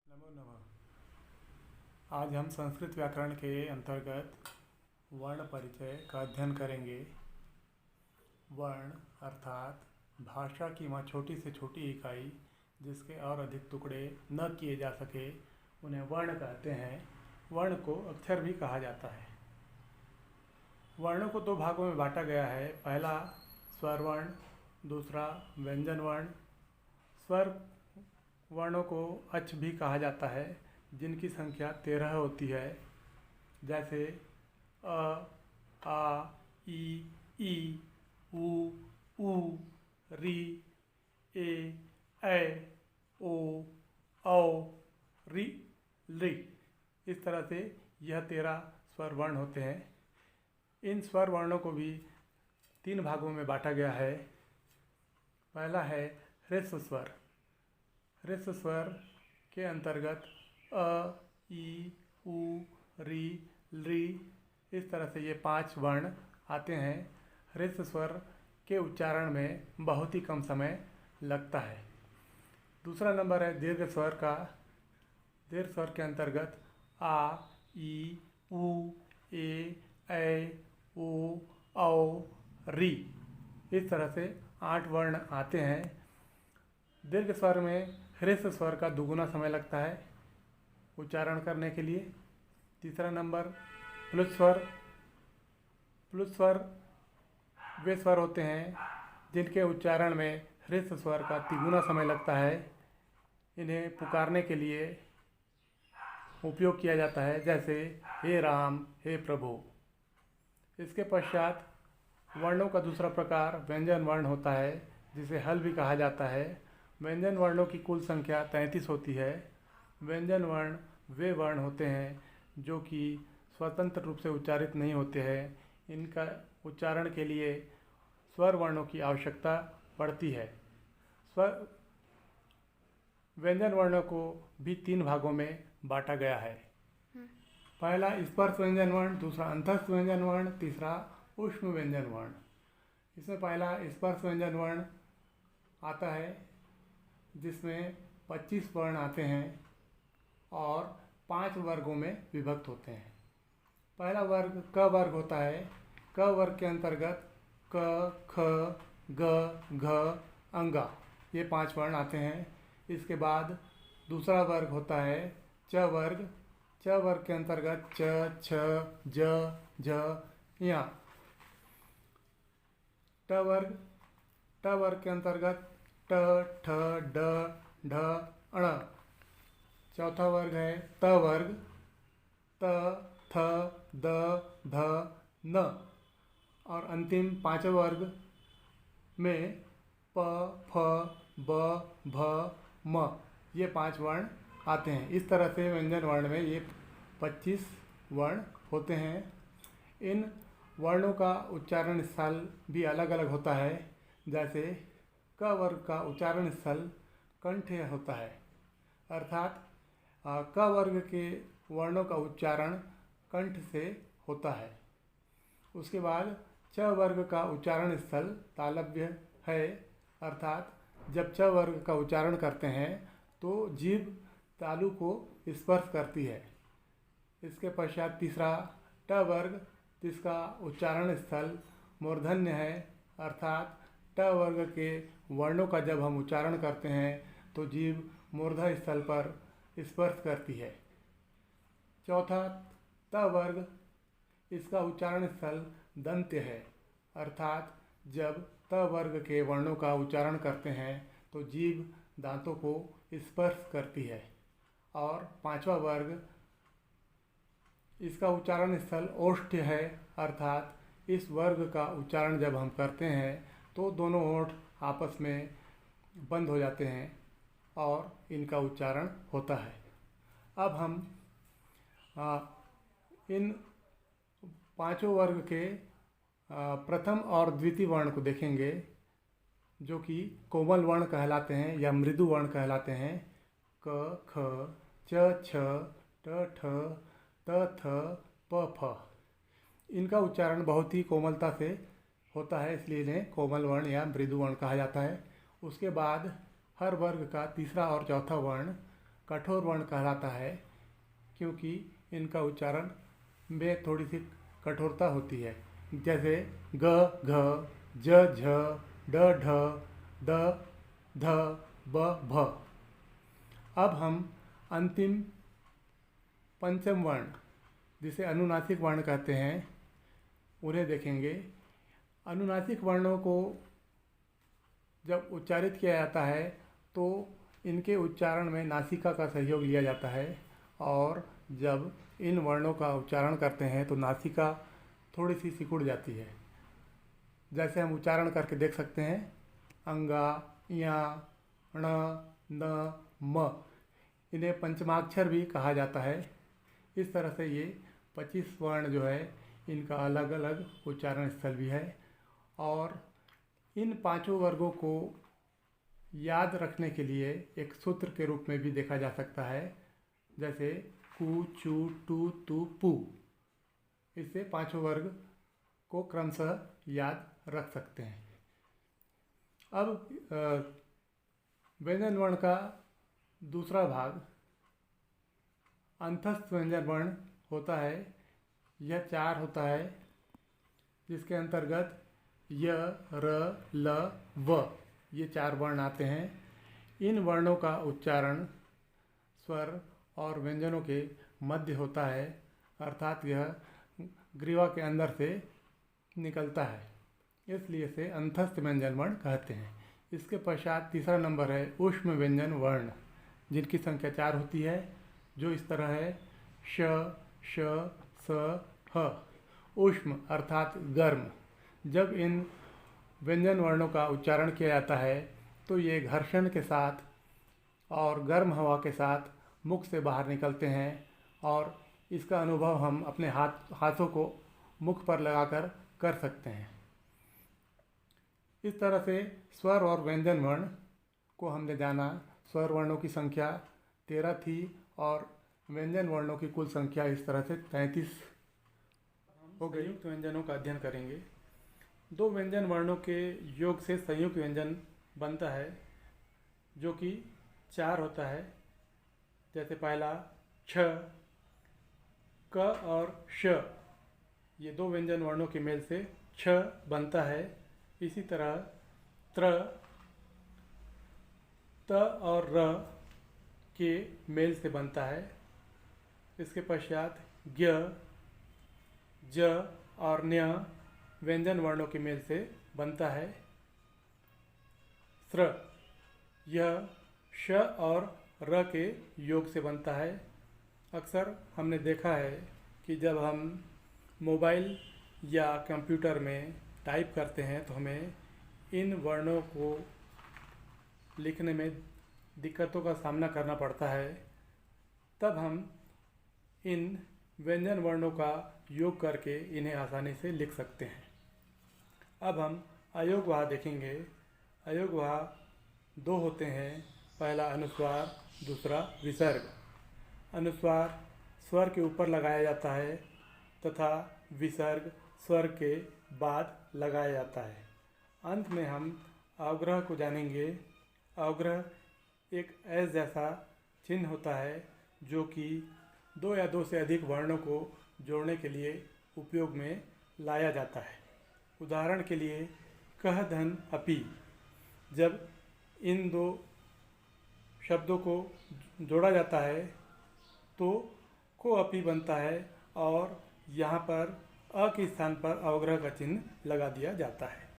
नमो नमः। आज हम संस्कृत व्याकरण के अंतर्गत वर्ण परिचय का अध्ययन करेंगे। वर्ण अर्थात भाषा की वह छोटी से छोटी इकाई जिसके और अधिक टुकड़े न किए जा सके उन्हें वर्ण कहते हैं। वर्ण को अक्षर भी कहा जाता है। वर्णों को दो भागों में बांटा गया है। पहला स्वर वर्ण, दूसरा व्यंजन वर्ण। स्वर वर्णों को अच् भी कहा जाता है, जिनकी संख्या 13 होती है, जैसे अ, आ, ई, उ, री, ए, ओ, औ, री, ली। इस तरह से यह 13 स्वर वर्ण होते हैं। इन स्वर वर्णों को भी 3 भागों में बांटा गया है। पहला है ह्रस्व स्वर। ह्रस्व स्वर के अंतर्गत अ, ई, उ, री, इस तरह से ये 5 वर्ण आते हैं। ह्रस्व स्वर के उच्चारण में बहुत ही कम समय लगता है। दूसरा नंबर है दीर्घ स्वर का। दीर्घ स्वर के अंतर्गत आ, ई, उ, ए, ओ, औ, री, इस तरह से 8 वर्ण आते हैं। दीर्घ स्वर में ह्रस्व स्वर का दुगुना समय लगता है उच्चारण करने के लिए। तीसरा नंबर प्लुत स्वर। प्लुत स्वर वे स्वर होते हैं जिनके उच्चारण में ह्रस्व स्वर का तिगुना समय लगता है। इन्हें पुकारने के लिए उपयोग किया जाता है, जैसे हे राम, हे प्रभु। इसके पश्चात वर्णों का दूसरा प्रकार व्यंजन वर्ण होता है, जिसे हल भी कहा जाता है। व्यंजन वर्णों की कुल संख्या 33 होती है। व्यंजन वर्ण वे वर्ण होते हैं जो कि स्वतंत्र रूप से उच्चारित नहीं होते हैं। इनका उच्चारण के लिए स्वर वर्णों की आवश्यकता पड़ती है। स्वर व्यंजन वर्णों को भी 3 भागों में बांटा गया है। पहला स्पर्श व्यंजन वर्ण, दूसरा अंतस्थ व्यंजन वर्ण, तीसरा ऊष्म व्यंजन वर्ण। इसमें पहला स्पर्श व्यंजन वर्ण आता है, जिसमें 25 वर्ण आते हैं और 5 वर्गों में विभक्त होते हैं। पहला वर्ग क वर्ग होता है। क वर्ग के अंतर्गत क, ख, ग, घ, अंगा, ये 5 वर्ण आते हैं। इसके बाद दूसरा वर्ग होता है च वर्ग। च वर्ग के अंतर्गत च, छ, ज, झ, ञ। ट वर्ग। ट वर्ग के अंतर्गत ट, ठ, ड, ढ, अण। चौथा वर्ग है त वर्ग। त, थ, द, ध, न। और अंतिम 5वां वर्ग में प, फ, ब, भ, म, ये 5 वर्ण आते हैं। इस तरह से व्यंजन वर्ण में ये 25 वर्ण होते हैं। इन वर्णों का उच्चारण स्थल भी अलग अलग होता है। जैसे क वर्ग का उच्चारण स्थल कंठ होता है, अर्थात क वर्ग के वर्णों का उच्चारण कंठ से होता है। उसके बाद च वर्ग का उच्चारण स्थल तालव्य है, अर्थात जब च वर्ग का उच्चारण करते हैं तो जीभ तालु को स्पर्श करती है। इसके पश्चात तीसरा ट वर्ग, जिसका उच्चारण स्थल मूर्धन्य है, अर्थात ट वर्ग के वर्णों का जब हम उच्चारण करते हैं तो जीभ मूर्धा स्थल पर स्पर्श करती है। चौथा त वर्ग, इसका उच्चारण स्थल दंत्य है, अर्थात जब त वर्ग के वर्णों का उच्चारण करते हैं तो जीभ दांतों को स्पर्श करती है। और 5वां वर्ग, इसका उच्चारण स्थल ओष्ठ्य है, अर्थात इस वर्ग का उच्चारण जब हम करते हैं तो दोनों ओठ आपस में बंद हो जाते हैं और इनका उच्चारण होता है। अब हम इन 5 वर्ग के प्रथम और द्वितीय वर्ण को देखेंगे, जो कि कोमल वर्ण कहलाते हैं या मृदु वर्ण कहलाते हैं। क, ख, च, छ, ट, ठ, त, थ, प, फ। इनका उच्चारण बहुत ही कोमलता से होता है, इसलिए इन्हें कोमल वर्ण या मृदु वर्ण कहा जाता है। उसके बाद हर वर्ग का तीसरा और चौथा वर्ण कठोर वर्ण कहलाता है, क्योंकि इनका उच्चारण में थोड़ी सी कठोरता होती है। जैसे ग, घ, ज, झ, ड, ढ, द, ध, ब, भ। अब हम अंतिम पंचम वर्ण, जिसे अनुनासिक वर्ण कहते हैं, उन्हें देखेंगे। अनुनासिक वर्णों को जब उच्चारित किया जाता है तो इनके उच्चारण में नासिका का सहयोग लिया जाता है, और जब इन वर्णों का उच्चारण करते हैं तो नासिका थोड़ी सी सिकुड़ जाती है। जैसे हम उच्चारण करके देख सकते हैं, अंगा, या, ण, न, म। इन्हें पंचमाक्षर भी कहा जाता है। इस तरह से ये 25 वर्ण जो है, इनका अलग अलग उच्चारण स्थल भी है। और इन पांचों वर्गों को याद रखने के लिए एक सूत्र के रूप में भी देखा जा सकता है, जैसे कु, चु, टू, तु, पु। इससे पांचों वर्ग को क्रमशः याद रख सकते हैं। अब व्यंजन वर्ण का दूसरा भाग अंतस्थ व्यंजन वर्ण होता है। यह 4 होता है, जिसके अंतर्गत य, र, ल, व, ये 4 वर्ण आते हैं। इन वर्णों का उच्चारण स्वर और व्यंजनों के मध्य होता है, अर्थात यह ग्रीवा के अंदर से निकलता है, इसलिए इसे अंतस्थ व्यंजन वर्ण कहते हैं। इसके पश्चात तीसरा नंबर है ऊष्म व्यंजन वर्ण, जिनकी संख्या 4 होती है, जो इस तरह है श, श, स, ह। ऊष्म अर्थात गर्म। जब इन व्यंजन वर्णों का उच्चारण किया जाता है तो ये घर्षण के साथ और गर्म हवा के साथ मुख से बाहर निकलते हैं, और इसका अनुभव हम अपने हाथों को मुख पर लगाकर कर सकते हैं। इस तरह से स्वर और व्यंजन वर्ण को हमने जाना। स्वर वर्णों की संख्या 13 थी और व्यंजन वर्णों की कुल संख्या इस तरह से 33 हो गई। संयुक्त व्यंजनों का अध्ययन करेंगे। 2 व्यंजन वर्णों के योग से संयुक्त व्यंजन बनता है, जो कि 4 होता है। जैसे पहला छ, क और श, ये 2 व्यंजन वर्णों के मेल से छ बनता है। इसी तरह त्र, त और र के मेल से बनता है। इसके पश्चात ज्ञ, ज और न्य व्यंजन वर्णों के मेल से बनता है। स्र, यह श और र के योग से बनता है। अक्सर हमने देखा है कि जब हम मोबाइल या कंप्यूटर में टाइप करते हैं तो हमें इन वर्णों को लिखने में दिक्कतों का सामना करना पड़ता है। तब हम इन व्यंजन वर्णों का योग करके इन्हें आसानी से लिख सकते हैं। अब हम अयोगवाह देखेंगे। अयोगवाह 2 होते हैं, पहला अनुस्वार, दूसरा विसर्ग। अनुस्वार स्वर के ऊपर लगाया जाता है तथा विसर्ग स्वर के बाद लगाया जाता है। अंत में हम अवग्रह को जानेंगे। अवग्रह एक एस जैसा चिन्ह होता है, जो कि 2 या 2 से अधिक वर्णों को जोड़ने के लिए उपयोग में लाया जाता है। उदाहरण के लिए कह, धन, अपि। जब इन 2 शब्दों को जोड़ा जाता है तो को अपि बनता है, और यहाँ पर अ के स्थान पर अवग्रह का चिन्ह लगा दिया जाता है।